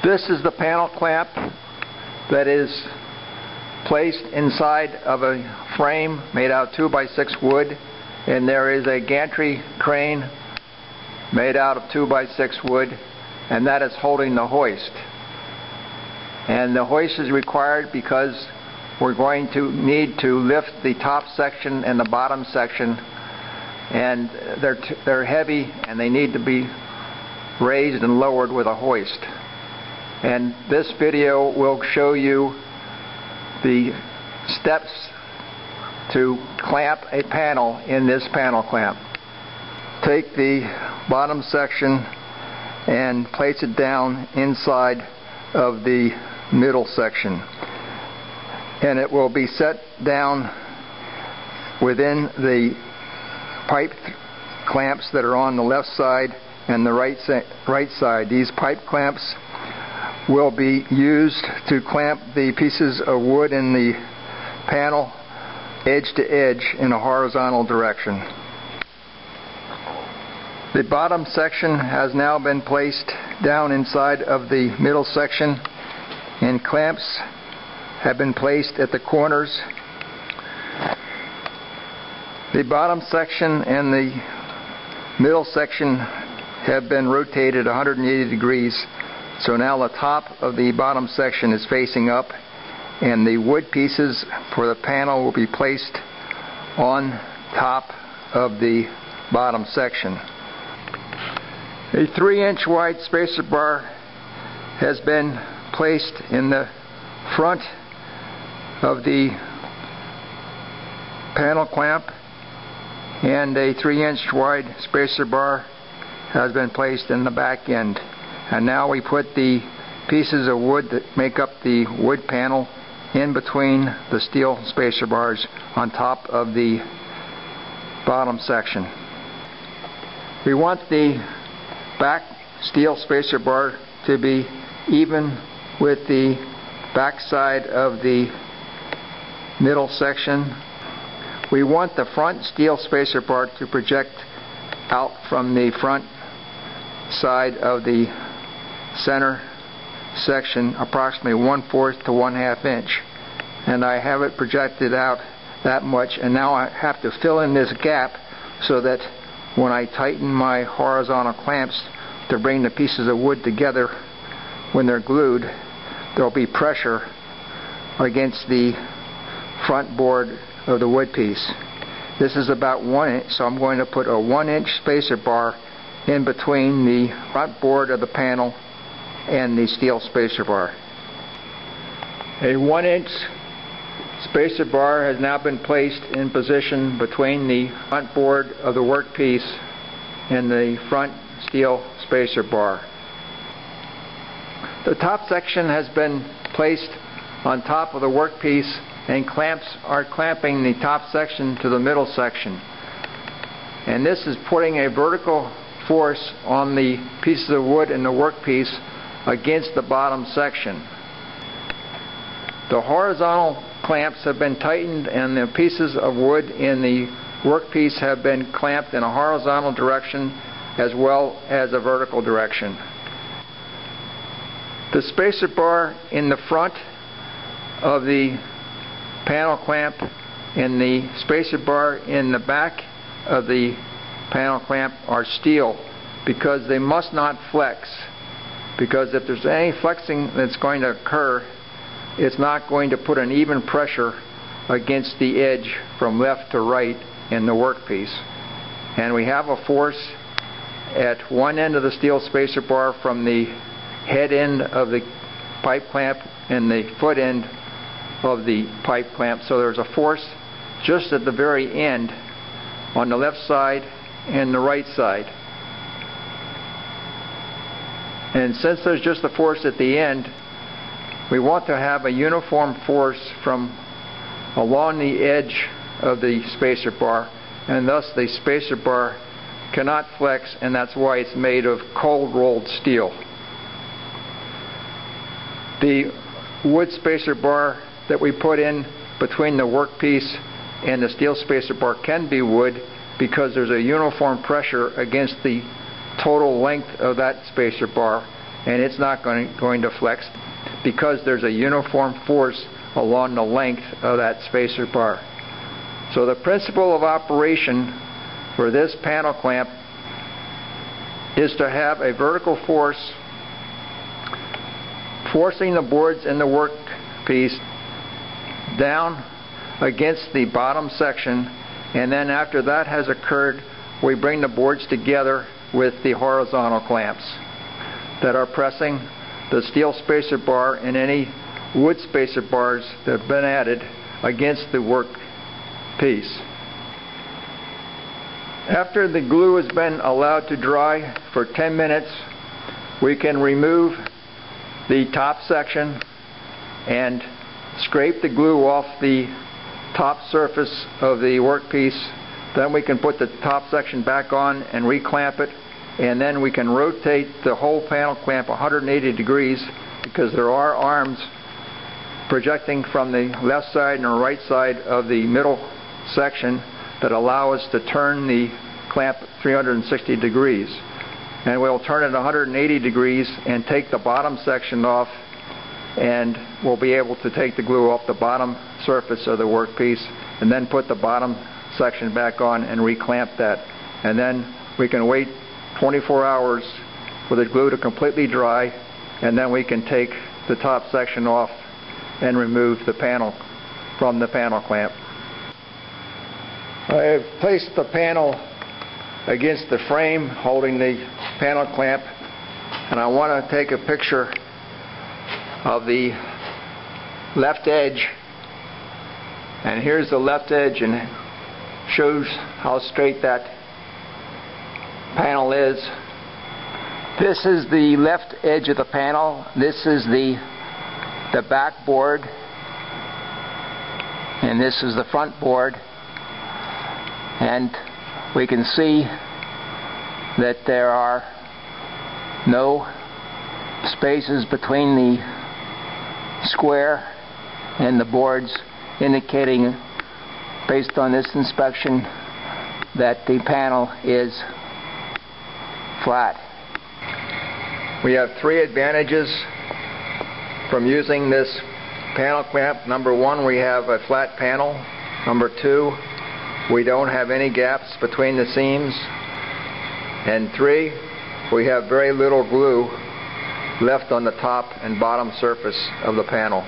This is the panel clamp that is placed inside of a frame made out of 2x6 wood, and there is a gantry crane made out of 2x6 wood, and that is holding the hoist. And the hoist is required because we're going to need to lift the top section and the bottom section, and they're heavy and they need to be raised and lowered with a hoist. And this video will show you the steps to clamp a panel in this panel clamp. Take the bottom section and place it down inside of the middle section, and it will be set down within the pipe clamps that are on the left side and the right side. These pipe clamps will be used to clamp the pieces of wood in the panel edge to edge in a horizontal direction. The bottom section has now been placed down inside of the middle section, and clamps have been placed at the corners. The bottom section and the middle section have been rotated 180 degrees. So now the top of the bottom section is facing up, and the wood pieces for the panel will be placed on top of the bottom section. A 3-inch wide spacer bar has been placed in the front of the panel clamp, and a 3-inch wide spacer bar has been placed in the back end. And now we put the pieces of wood that make up the wood panel in between the steel spacer bars on top of the bottom section. We want the back steel spacer bar to be even with the back side of the middle section. We want the front steel spacer bar to project out from the front side of the center section approximately 1/4 to 1/2 inch, and I have it projected out that much, and now I have to fill in this gap so that when I tighten my horizontal clamps to bring the pieces of wood together, when they're glued, there'll be pressure against the front board of the wood piece. This is about 1 inch, so I'm going to put a 1-inch spacer bar in between the front board of the panel and the steel spacer bar. A 1-inch spacer bar has now been placed in position between the front board of the workpiece and the front steel spacer bar. The top section has been placed on top of the workpiece, and clamps are clamping the top section to the middle section. And this is putting a vertical force on the pieces of wood in the workpiece against the bottom section. The horizontal clamps have been tightened, and the pieces of wood in the workpiece have been clamped in a horizontal direction as well as a vertical direction. The spacer bar in the front of the panel clamp and the spacer bar in the back of the panel clamp are steel, because they must not flex. Because if there's any flexing that's going to occur, it's not going to put an even pressure against the edge from left to right in the workpiece. And we have a force at one end of the steel spacer bar from the head end of the pipe clamp and the foot end of the pipe clamp. So there's a force just at the very end on the left side and the right side. And since there's just a force at the end, we want to have a uniform force from along the edge of the spacer bar, and thus the spacer bar cannot flex, and that's why it's made of cold rolled steel. The wood spacer bar that we put in between the workpiece and the steel spacer bar can be wood, because there's a uniform pressure against the total length of that spacer bar, and it's not going to flex because there's a uniform force along the length of that spacer bar. So the principle of operation for this panel clamp is to have a vertical force forcing the boards in the workpiece down against the bottom section, and then after that has occurred, we bring the boards together with the horizontal clamps that are pressing the steel spacer bar and any wood spacer bars that have been added against the workpiece. After the glue has been allowed to dry for 10 minutes, we can remove the top section and scrape the glue off the top surface of the workpiece. Then we can put the top section back on and reclamp it, and then we can rotate the whole panel clamp 180 degrees because there are arms projecting from the left side and the right side of the middle section that allow us to turn the clamp 360 degrees. And we'll turn it 180 degrees and take the bottom section off, and we'll be able to take the glue off the bottom surface of the workpiece and then put the bottom section back on and reclamp that. And then we can wait 24 hours for the glue to completely dry, and then we can take the top section off and remove the panel from the panel clamp. I have placed the panel against the frame holding the panel clamp, and I want to take a picture of the left edge, and here's the left edge, and it shows how straight that panel is. This is the left edge of the panel. This is the back board, and this is the front board, and we can see that there are no spaces between the square and the boards, indicating, based on this inspection, that the panel is flat. We have three advantages from using this panel clamp. Number one, we have a flat panel. Number two, we don't have any gaps between the seams. And three, we have very little glue left on the top and bottom surface of the panel.